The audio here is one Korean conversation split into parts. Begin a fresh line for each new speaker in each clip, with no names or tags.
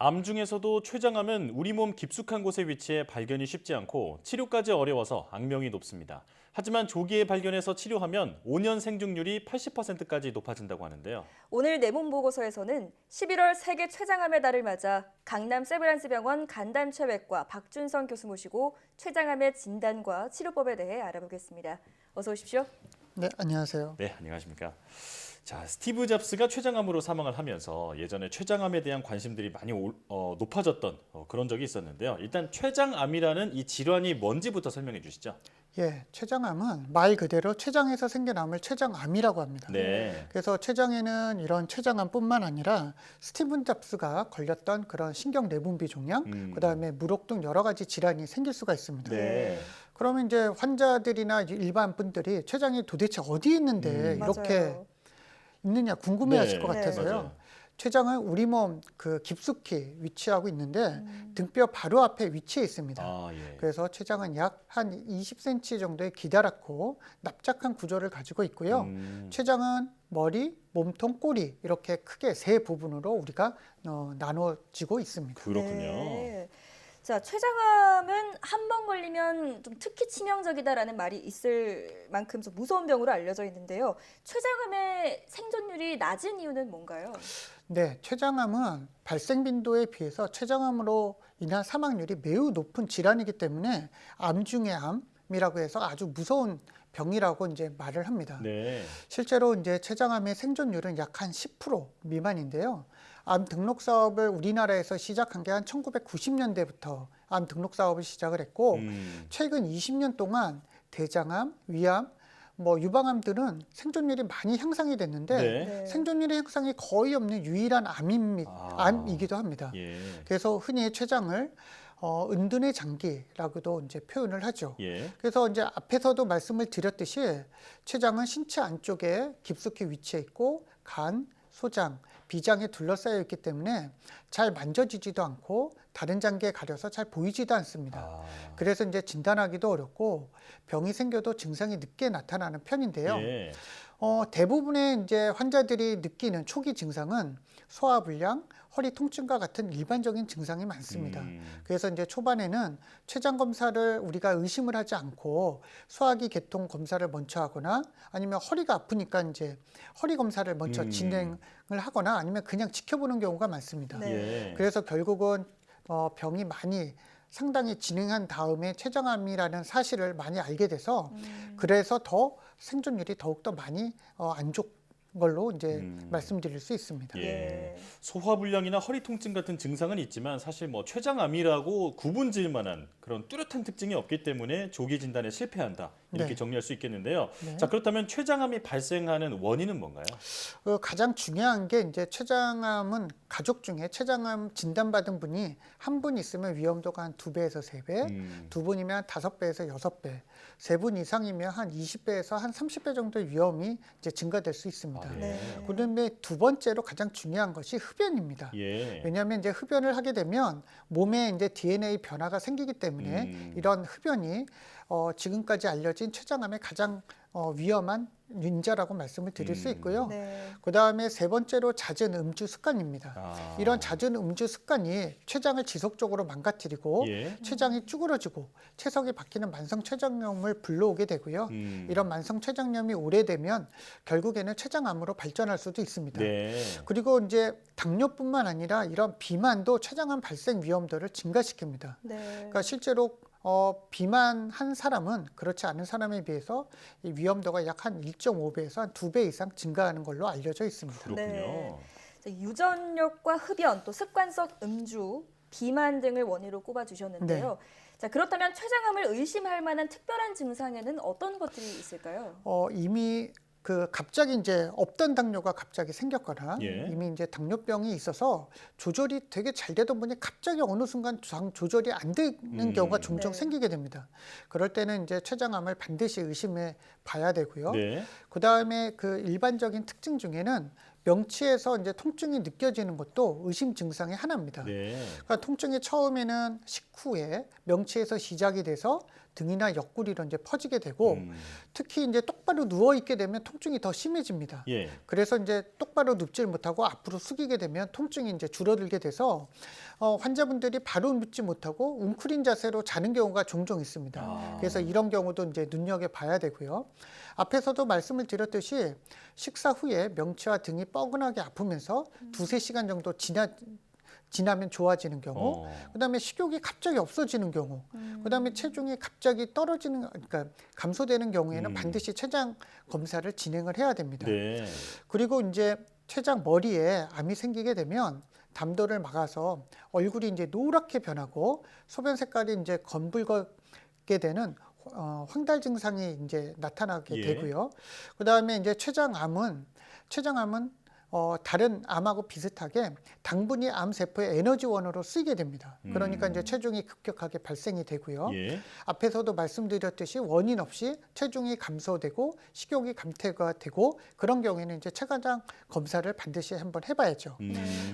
암 중에서도 췌장암은 우리 몸 깊숙한 곳에 위치해 발견이 쉽지 않고 치료까지 어려워서 악명이 높습니다. 하지만 조기에 발견해서 치료하면 5년 생존율이 80%까지 높아진다고 하는데요.
오늘 내몸 보고서에서는 11월 세계 췌장암의 달을 맞아 강남 세브란스병원 간담체외과 박준성 교수 모시고 췌장암의 진단과 치료법에 대해 알아보겠습니다. 어서 오십시오.
네, 안녕하세요.
네, 안녕하십니까. 자, 스티브 잡스가 췌장암으로 사망을 하면서 예전에 췌장암에 대한 관심들이 많이 높아졌던 그런 적이 있었는데요. 일단 췌장암이라는 이 질환이 뭔지부터 설명해 주시죠.
예, 췌장암은 말 그대로 췌장에서 생긴 암을 췌장암이라고 합니다.
네.
그래서 췌장에는 이런 췌장암뿐만 아니라 스티븐 잡스가 걸렸던 그런 신경 내분비 종양, 그다음에 무록 등 여러 가지 질환이 생길 수가 있습니다.
네.
그러면 이제 환자들이나 일반 분들이 췌장이 도대체 어디 있는데 이렇게
맞아요.
있느냐 궁금해하실
네,
것 같아서요.
맞아요.
췌장은 우리 몸 그 깊숙이 위치하고 있는데 등뼈 바로 앞에 위치해 있습니다.
아, 예.
그래서 췌장은 약 한 20cm 정도의 기다랗고 납작한 구조를 가지고 있고요. 췌장은 머리, 몸통, 꼬리 이렇게 크게 세 부분으로 우리가 나눠지고 있습니다.
그렇군요.
네. 자, 췌장암은 한 번 걸리면 좀 특히 치명적이다라는 말이 있을 만큼 좀 무서운 병으로 알려져 있는데요. 췌장암의 생존율이 낮은 이유는 뭔가요?
네, 췌장암은 발생 빈도에 비해서 췌장암으로 인한 사망률이 매우 높은 질환이기 때문에 암 중의 암이라고 해서 아주 무서운 병이라고 이제 말을 합니다.
네.
실제로 이제 췌장암의 생존율은 약 한 10% 미만인데요. 암 등록 사업을 우리나라에서 시작한 게 한 1990년대부터 암 등록 사업을 시작을 했고 최근 20년 동안 대장암, 위암, 유방암들은 생존율이 많이 향상이 됐는데
네.
생존율의 향상이 거의 없는 유일한 암이기도 합니다.
예.
그래서 흔히 췌장을 은둔의 장기라고도 이제 표현을 하죠.
예.
그래서 이제 앞에서도 말씀을 드렸듯이 췌장은 신체 안쪽에 깊숙이 위치해 있고 간, 소장, 비장에 둘러싸여 있기 때문에 잘 만져지지도 않고 다른 장기에 가려서 잘 보이지도 않습니다.
아.
그래서 이제 진단하기도 어렵고 병이 생겨도 증상이 늦게 나타나는 편인데요.
예.
대부분의 이제 환자들이 느끼는 초기 증상은 소화불량, 허리 통증과 같은 일반적인 증상이 많습니다. 그래서 이제 초반에는 췌장 검사를 우리가 의심을 하지 않고 소화기 계통 검사를 먼저 하거나 아니면 허리가 아프니까 이제 허리 검사를 먼저 진행을 하거나 아니면 그냥 지켜보는 경우가 많습니다.
네.
예.
그래서 결국은 병이 상당히 진행한 다음에 췌장암이라는 사실을 많이 알게 돼서 그래서 더 생존율이 더욱더 많이 안 좋은 걸로 이제 말씀드릴 수 있습니다.
예.
네.
소화불량이나 허리 통증 같은 증상은 있지만 사실 췌장암이라고 구분지을 만한 그런 뚜렷한 특징이 없기 때문에 조기 진단에 실패한다. 이렇게
네.
정리할 수 있겠는데요.
네.
자, 그렇다면 췌장암이 발생하는 원인은 뭔가요?
가장 중요한 게 이제 췌장암은 가족 중에 췌장암 진단받은 분이 한 분 있으면 위험도가 한 2배에서 3배, 두 분이면 5배에서 6배, 세 분 이상이면 한 20배에서 한 30배 정도의 위험이 이제 증가될 수 있습니다.
아, 예.
네.
그다음에 두 번째로 가장 중요한 것이 흡연입니다.
예.
왜냐하면 이제 흡연을 하게 되면 몸에 이제 DNA 변화가 생기기 때문에 이런 흡연이 지금까지 알려진 췌장암의 가장 위험한 인자라고 말씀을 드릴 수 있고요.
네.
그다음에 세 번째로 잦은 음주 습관입니다.
아.
이런 잦은 음주 습관이 췌장을 지속적으로 망가뜨리고
예.
췌장이 쭈그러지고 채석이 박히는 만성 췌장염을 불러오게 되고요. 이런 만성 췌장염이 오래되면 결국에는 췌장암으로 발전할 수도 있습니다.
네.
그리고 이제 당뇨뿐만 아니라 이런 비만도 췌장암 발생 위험도를 증가시킵니다.
네.
그러니까 실제로 비만한 사람은 그렇지 않은 사람에 비해서 이 위험도가 약 한 1.5배에서 한 2배 이상 증가하는 걸로 알려져 있습니다.
그렇군요.
네. 자, 유전력과 흡연, 또 습관성 음주, 비만 등을 원인으로 꼽아주셨는데요. 자, 그렇다면 췌장암을 의심할 만한 특별한 증상에는 어떤 것들이 있을까요?
이미 갑자기 이제 없던 당뇨가 갑자기 생겼거나
예.
이미 이제 당뇨병이 있어서 조절이 되게 잘 되던 분이 갑자기 어느 순간 조절이 안 되는 경우가 종종
네.
생기게 됩니다. 그럴 때는 이제 췌장암을 반드시 의심해 봐야 되고요.
네.
그다음에 그 일반적인 특징 중에는 명치에서 이제 통증이 느껴지는 것도 의심 증상의 하나입니다.
네.
그러니까 통증이 처음에는 식후에 명치에서 시작이 돼서 등이나 옆구리로 이제 퍼지게 되고 특히 이제 똑바로 누워 있게 되면 통증이 더 심해집니다.
예.
그래서 이제 똑바로 눕질 못하고 앞으로 숙이게 되면 통증이 이제 줄어들게 돼서 환자분들이 바로 눕지 못하고 웅크린 자세로 자는 경우가 종종 있습니다. 그래서 이런 경우도 이제 눈여겨 봐야 되고요. 앞에서도 말씀을 드렸듯이 식사 후에 명치와 등이 뻐근하게 아프면서 2~3시간 정도 지나면 좋아지는 경우, 그다음에 식욕이 갑자기 없어지는 경우, 그다음에 체중이 갑자기 그러니까 감소되는 경우에는 반드시 췌장 검사를 진행을 해야 됩니다.
네.
그리고 이제 췌장 머리에 암이 생기게 되면 담도를 막아서 얼굴이 이제 노랗게 변하고 소변 색깔이 이제 검붉게 되는 황달 증상이 이제 나타나게
예.
되고요. 그다음에 이제 췌장암은 다른 암하고 비슷하게 당분이 암 세포의 에너지원으로 쓰이게 됩니다. 그러니까 이제 체중이 급격하게 발생이 되고요.
예.
앞에서도 말씀드렸듯이 원인 없이 체중이 감소되고 식욕이 감퇴가 되고 그런 경우에는 이제 췌장 검사를 반드시 한번 해봐야죠.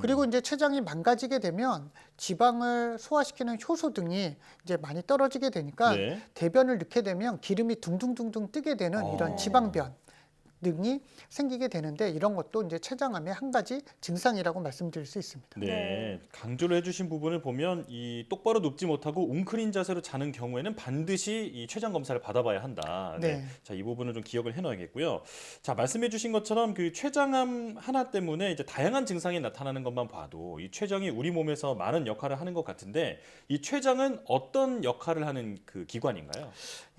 그리고 이제 췌장이 망가지게 되면 지방을 소화시키는 효소 등이 이제 많이 떨어지게 되니까
네.
대변을 넣게 되면 기름이 둥둥둥둥 뜨게 되는 이런 지방변 등이 생기게 되는데 이런 것도 이제 췌장암의 한 가지 증상이라고 말씀드릴 수 있습니다.
네, 강조를 해주신 부분을 보면 이 똑바로 눕지 못하고 웅크린 자세로 자는 경우에는 반드시 이 췌장 검사를 받아봐야 한다. 네.
네.
자, 이 부분을 좀 기억을 해놔야겠고요. 자, 말씀해주신 것처럼 그 췌장암 하나 때문에 이제 다양한 증상이 나타나는 것만 봐도 이 췌장이 우리 몸에서 많은 역할을 하는 것 같은데 이 췌장은 어떤 역할을 하는 그 기관인가요?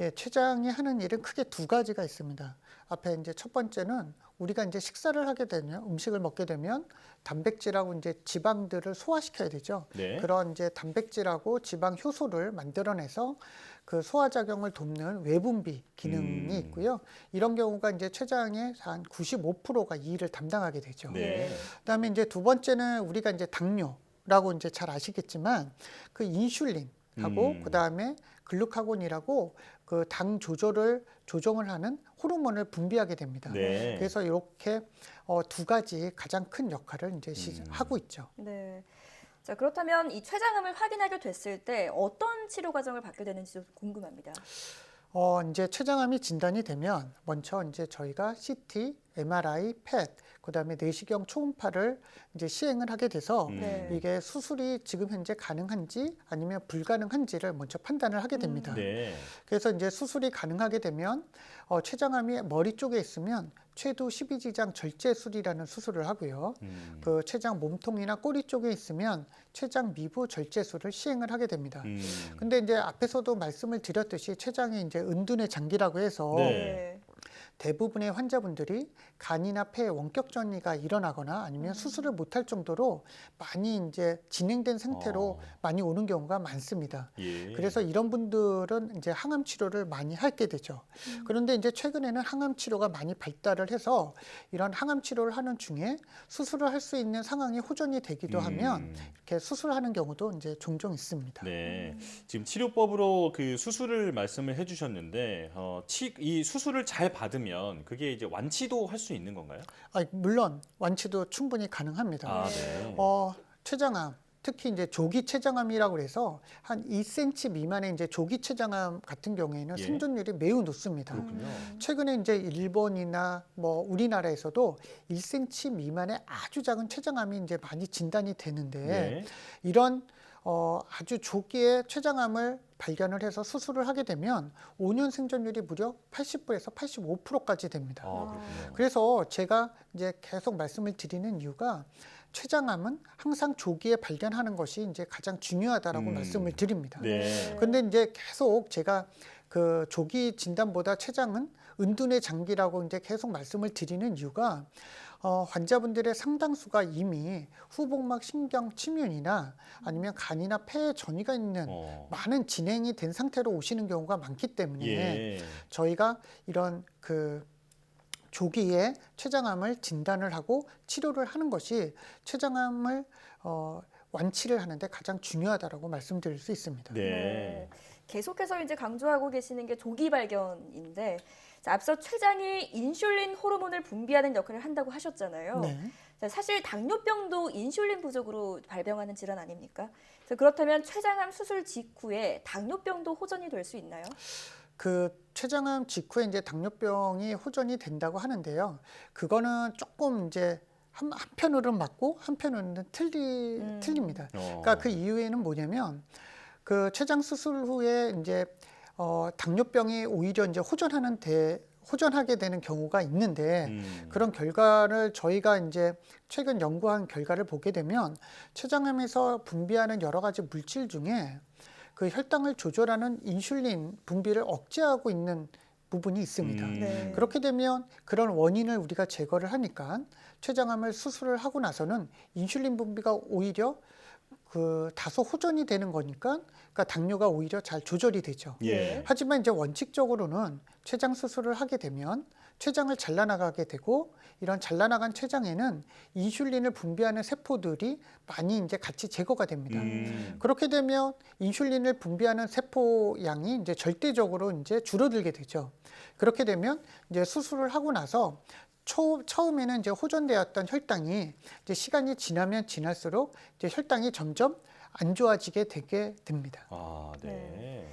예, 췌장이 하는 일은 크게 두 가지가 있습니다. 앞에 이제 첫 번째는 우리가 이제 식사를 하게 되면 음식을 먹게 되면 단백질하고 이제 지방들을 소화시켜야 되죠.
네.
그런 이제 단백질하고 지방 효소를 만들어내서 그 소화 작용을 돕는 외분비 기능이 있고요. 이런 경우가 이제 췌장의 한 95%가 이 일을 담당하게 되죠.
네.
그다음에 이제 두 번째는 우리가 이제 당뇨라고 이제 잘 아시겠지만 그 인슐린하고 그다음에 글루카곤이라고 그 당 조정을 하는 호르몬을 분비하게 됩니다.
네.
그래서 이렇게 두 가지 가장 큰 역할을 이제 하고 있죠.
네. 자, 그렇다면 이 췌장암을 확인하게 됐을 때 어떤 치료 과정을 받게 되는지도 궁금합니다.
이제 췌장암이 진단이 되면 먼저 이제 저희가 CT, MRI, 펫, 그다음에 내시경 초음파를 이제 시행을 하게 돼서
네.
이게 수술이 지금 현재 가능한지 아니면 불가능한지를 먼저 판단을 하게 됩니다.
네.
그래서 이제 수술이 가능하게 되면 췌장암이 머리 쪽에 있으면 췌도 12지장 절제술이라는 수술을 하고요. 그 췌장 몸통이나 꼬리 쪽에 있으면 췌장 미부 절제술을 시행을 하게 됩니다. 근데 이제 앞에서도 말씀을 드렸듯이 췌장이 이제 은둔의 장기라고 해서
네.
대부분의 환자분들이 간이나 폐에 원격 전이가 일어나거나 아니면 수술을 못할 정도로 많이 이제 진행된 상태로 많이 오는 경우가 많습니다.
예.
그래서 이런 분들은 이제 항암 치료를 많이 하게 되죠. 그런데 이제 최근에는 항암 치료가 많이 발달을 해서 이런 항암 치료를 하는 중에 수술을 할 수 있는 상황이 호전이 되기도 하면 이렇게 수술하는 경우도 이제 종종 있습니다.
네, 지금 치료법으로 그 수술을 말씀을 해주셨는데 이 수술을 잘 받으면 그게 이제 완치도 할 수 있는 건가요?
물론 완치도 충분히 가능합니다.
아, 네.
췌장암 특히 이제 조기 췌장암이라고 해서 한 2cm 미만의 이제 조기 췌장암 같은 경우에는
예.
생존율이 매우 높습니다.
그렇군요.
최근에 이제 일본이나 뭐 우리나라에서도 1cm 미만의 아주 작은 췌장암이 이제 많이 진단이 되는데
네.
이런 아주 조기에 췌장암을 발견을 해서 수술을 하게 되면 5년 생존율이 무려 80%에서 85%까지 됩니다.
그렇군요.
그래서 제가 이제 계속 말씀을 드리는 이유가 췌장암은 항상 조기에 발견하는 것이 이제 가장 중요하다라고 말씀을 드립니다.
네.
근데 이제 계속 제가 그 조기 진단보다 췌장은 은둔의 장기라고 이제 계속 말씀을 드리는 이유가 환자분들의 상당수가 이미 후복막 신경 침윤이나 아니면 간이나 폐에 전이가 있는 많은 진행이 된 상태로 오시는 경우가 많기 때문에
예.
저희가 이런 그 조기에 췌장암을 진단을 하고 치료를 하는 것이 췌장암을 완치를 하는데 가장 중요하다라고 말씀드릴 수 있습니다.
네.
계속해서 이제 강조하고 계시는 게 조기 발견인데 자, 앞서 췌장이 인슐린 호르몬을 분비하는 역할을 한다고 하셨잖아요.
네.
자, 사실 당뇨병도 인슐린 부족으로 발병하는 질환 아닙니까? 그렇다면 췌장암 수술 직후에 당뇨병도 호전이 될 수 있나요?
그 췌장암 직후에 이제 당뇨병이 호전이 된다고 하는데요. 그거는 조금 이제 한편으로는 맞고 한편으로는 틀립니다. 그러니까 그 이유에는 뭐냐면 그 췌장 수술 후에 이제 당뇨병이 오히려 이제 호전하게 되는 경우가 있는데 그런 결과를 저희가 이제 최근 연구한 결과를 보게 되면 췌장암에서 분비하는 여러 가지 물질 중에 그 혈당을 조절하는 인슐린 분비를 억제하고 있는 부분이 있습니다.
네.
그렇게 되면 그런 원인을 우리가 제거를 하니까 췌장암을 수술을 하고 나서는 인슐린 분비가 오히려 그 다소 호전이 되는 거니까 그러니까 당뇨가 오히려 잘 조절이 되죠.
예.
하지만 이제 원칙적으로는 췌장 수술을 하게 되면 췌장을 잘라나가게 되고 이런 잘라나간 췌장에는 인슐린을 분비하는 세포들이 많이 이제 같이 제거가 됩니다. 그렇게 되면 인슐린을 분비하는 세포 양이 이제 절대적으로 이제 줄어들게 되죠. 그렇게 되면 이제 수술을 하고 나서 처음에는 이제 호전되었던 혈당이 이제 시간이 지나면 지날수록 이제 혈당이 점점 안 좋아지게 되게 됩니다.
아, 네.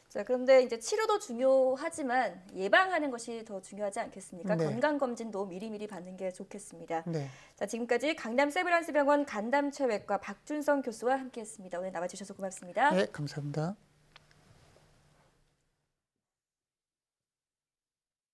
자, 그런데 이제 치료도 중요하지만 예방하는 것이 더 중요하지 않겠습니까?
네.
건강검진도 미리미리 받는 게 좋겠습니다.
네.
자, 지금까지 강남 세브란스병원 간담체외과 박준성 교수와 함께했습니다. 오늘 나와주셔서 고맙습니다.
네, 감사합니다.